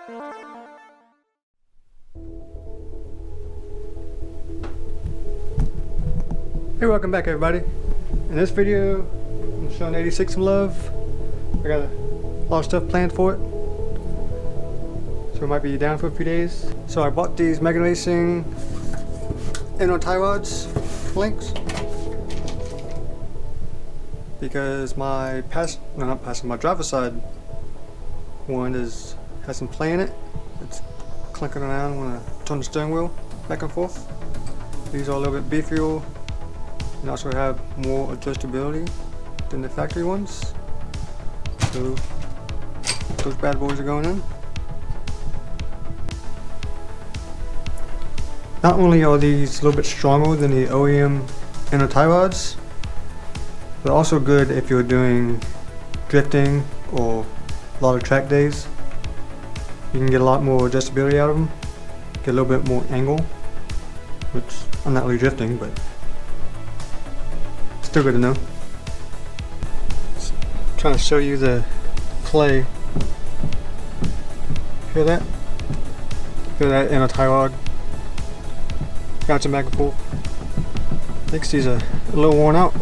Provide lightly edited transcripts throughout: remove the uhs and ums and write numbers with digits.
Hey, welcome back everybody. In this video, I'm showing 86 some love. I got a lot of stuff planned for it, so it might be down for a few days. So I bought these Mega Racing tie rods links because my my driver's side one has some play in it. It's clinking around when I turn the steering wheel back and forth. These are a little bit beefier and also have more adjustability than the factory ones. So those bad boys are going in. Not only are these a little bit stronger than the OEM inner tie rods, they're also good if you're doing drifting or a lot of track days. You can get a lot more adjustability out of them, get a little bit more angle, which I'm not really drifting, but still good to know. Just trying to show you the play. Hear that? Hear that inner tie rod? Bouncing back and forth. I think these are a little worn out.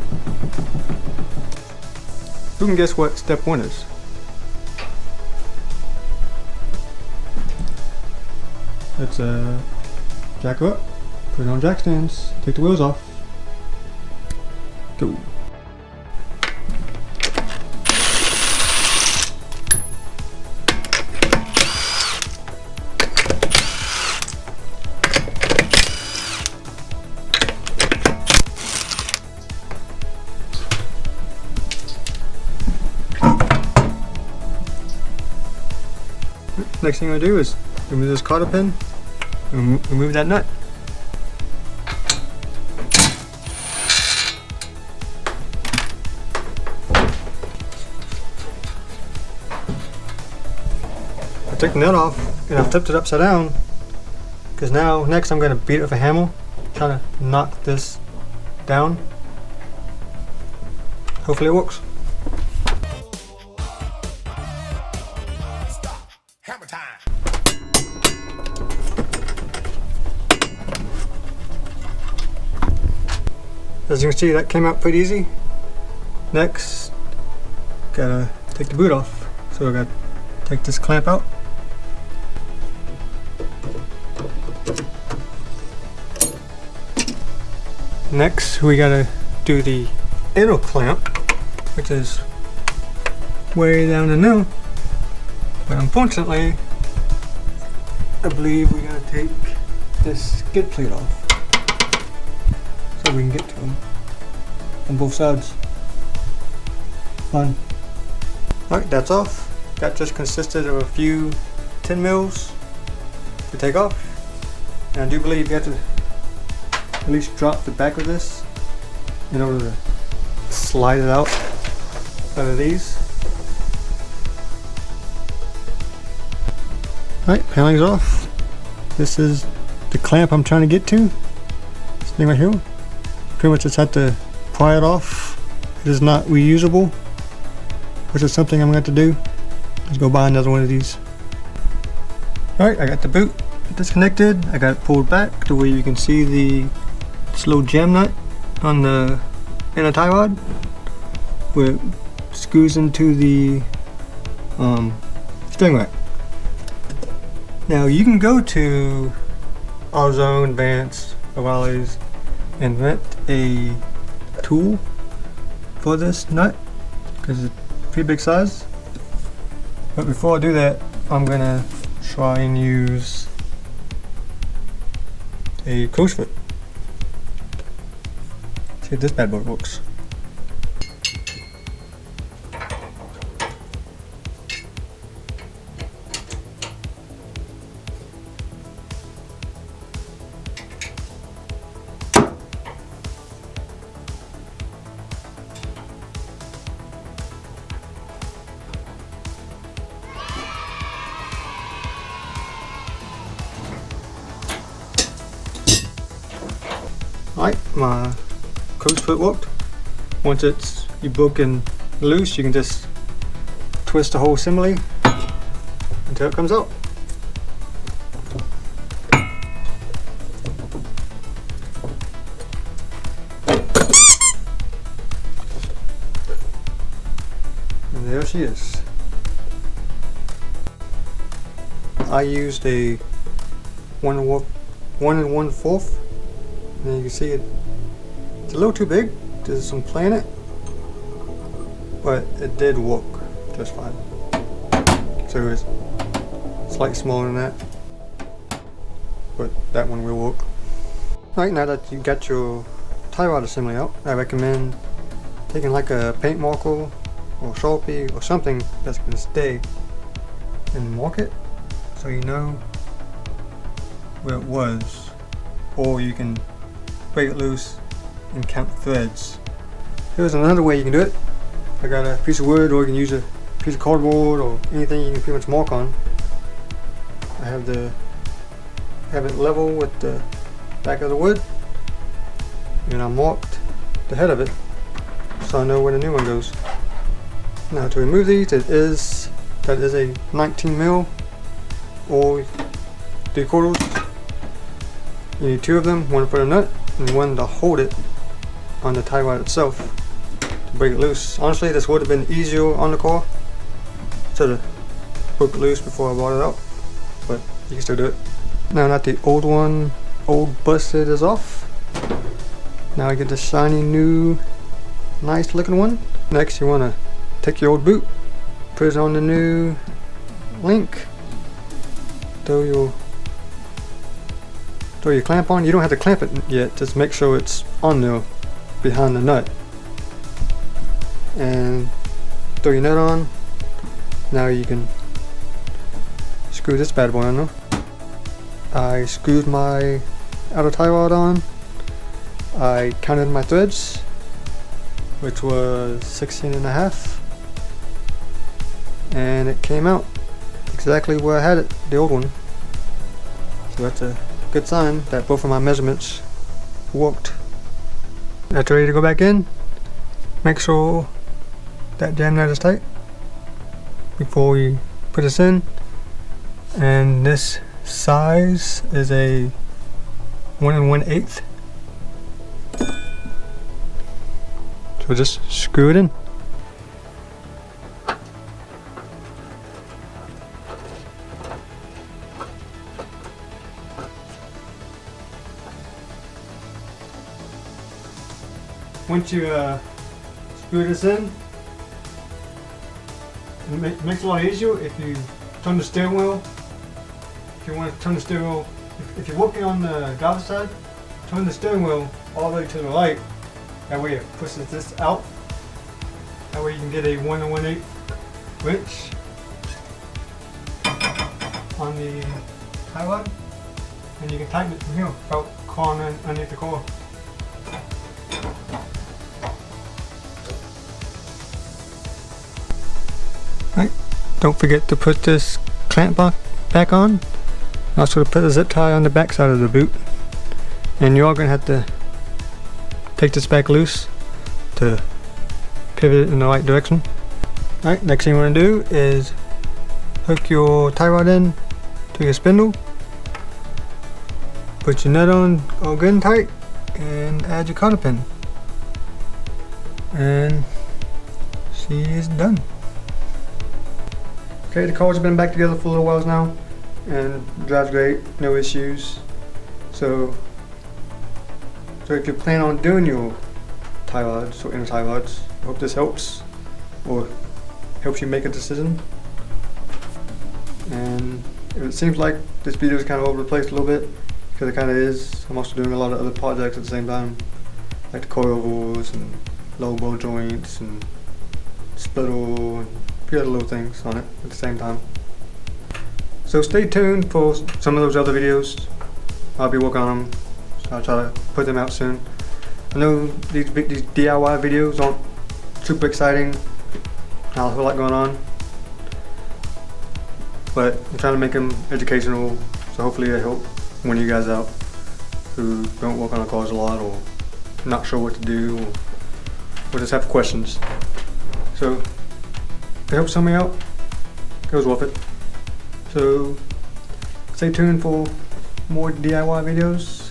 Who can guess what step one is? Let's jack her up, put it on jack stands, take the wheels off. Go. Next thing I'm going to do is remove this cotter pin and remove that nut. I took the nut off and I flipped it upside down because now next I'm going to beat it with a hammer, try to knock this down. Hopefully it works. As you can see, that came out pretty easy. Next, gotta take the boot off. So I gotta take this clamp out. Next, we gotta do the inner clamp, which is way down the middle. But unfortunately, I believe we gotta take this skid plate off so we can get to them on both sides. Fun. Alright, that's off. That just consisted of a few 10 mils to take off. And I do believe you have to at least drop the back of this in order to slide it out of these. Alright, paneling's off. This is the clamp I'm trying to get to. This thing right here. Pretty much just have to pry it off. It is not reusable, which is something I'm going to have to do. Let's go buy another one of these. Alright, I got the boot disconnected. I got it pulled back to where you can see this little jam nut on the inner tie rod where it screws into the steering rack. Now you can go to AutoZone, Vance, O'Reilly's and rent a tool for this nut because it's pretty big size. But before I do that, I'm gonna try and use a close fit. See if this bad boy works. Alright, my close fit worked. Once you broken loose, you can just twist the whole assembly until it comes out. And there she is. I used a 1 1/4, and you can see it's a little too big. There's some play in it, but it did work just fine. So it's slightly smaller than that, but that one will work. Right, now that you got your tie rod assembly out, I recommend taking like a paint marker or Sharpie or something that's going to stay and mark it so you know where it was, or you can break it loose and count threads. Here's another way you can do it. I got a piece of wood, or you can use a piece of cardboard or anything you can pretty much mark on. I have it level with the back of the wood, and I marked the head of it so I know where the new one goes. Now to remove these, that is a 19 mil or 3/4. You need 2 of them, one for the nut and one to hold it on the tie rod itself to break it loose. Honestly, this would have been easier on the car, so to broke it loose before I brought it out, but you can still do it. Now that the old busted is off, now I get the shiny new nice looking one. Next you want to take your old boot, put it on the new link, throw your clamp on. You don't have to clamp it yet, just make sure it's on there behind the nut, and throw your nut on. Now you can screw this bad boy on there. I screwed my outer tie rod on. I counted my threads, which was 16.5, and it came out exactly where I had it, the old one. So that's a good sign that both of my measurements worked. That's ready to go back in. Make sure that jam nut is tight before we put this in. And this size is a 1 1/8. So just screw it in. Once you screw this in, it makes it a lot easier if you turn the steering wheel. If you want to turn the steering wheel, if you're working on the driver's side, turn the steering wheel all the way to the right. That way it pushes this out. That way you can get a 1 1/8 wrench on the tie rod, and you can tighten it from here without crawling underneath the car. Right, don't forget to put this clamp back on. Also to put a zip tie on the back side of the boot. And you are going to have to take this back loose to pivot it in the right direction. Alright, next thing you want to do is hook your tie rod in to your spindle. Put your nut on all good and tight, and add your cotter pin. And she is done. Okay, the cars have been back together for a little while now, and drives great, no issues. So if you plan on doing your tie rods or inner tie rods, I hope this helps, or helps you make a decision. And if it seems like this video is kind of all over the place a little bit, because it kind of is. I'm also doing a lot of other projects at the same time, like the coilovers and low ball joints and splitter and a few other little things on it at the same time. So stay tuned for some of those other videos. I'll be working on them. So I'll try to put them out soon. I know these DIY videos aren't super exciting. I don't have a lot going on, but I'm trying to make them educational, so hopefully they help one of you guys out who don't work on the cars a lot, or not sure what to do, or just have questions. So if it helps somebody out, it was worth it. So stay tuned for more DIY videos.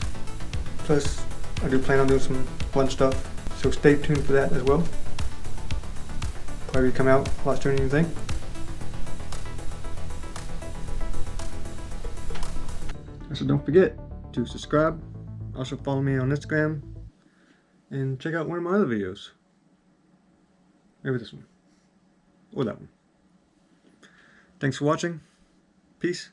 Plus I do plan on doing some fun stuff, so stay tuned for that as well. Probably However you come out while doing anything. Also, don't forget to subscribe. Also follow me on Instagram. And check out one of my other videos. Maybe this one. Or that one. Thanks for watching. Peace.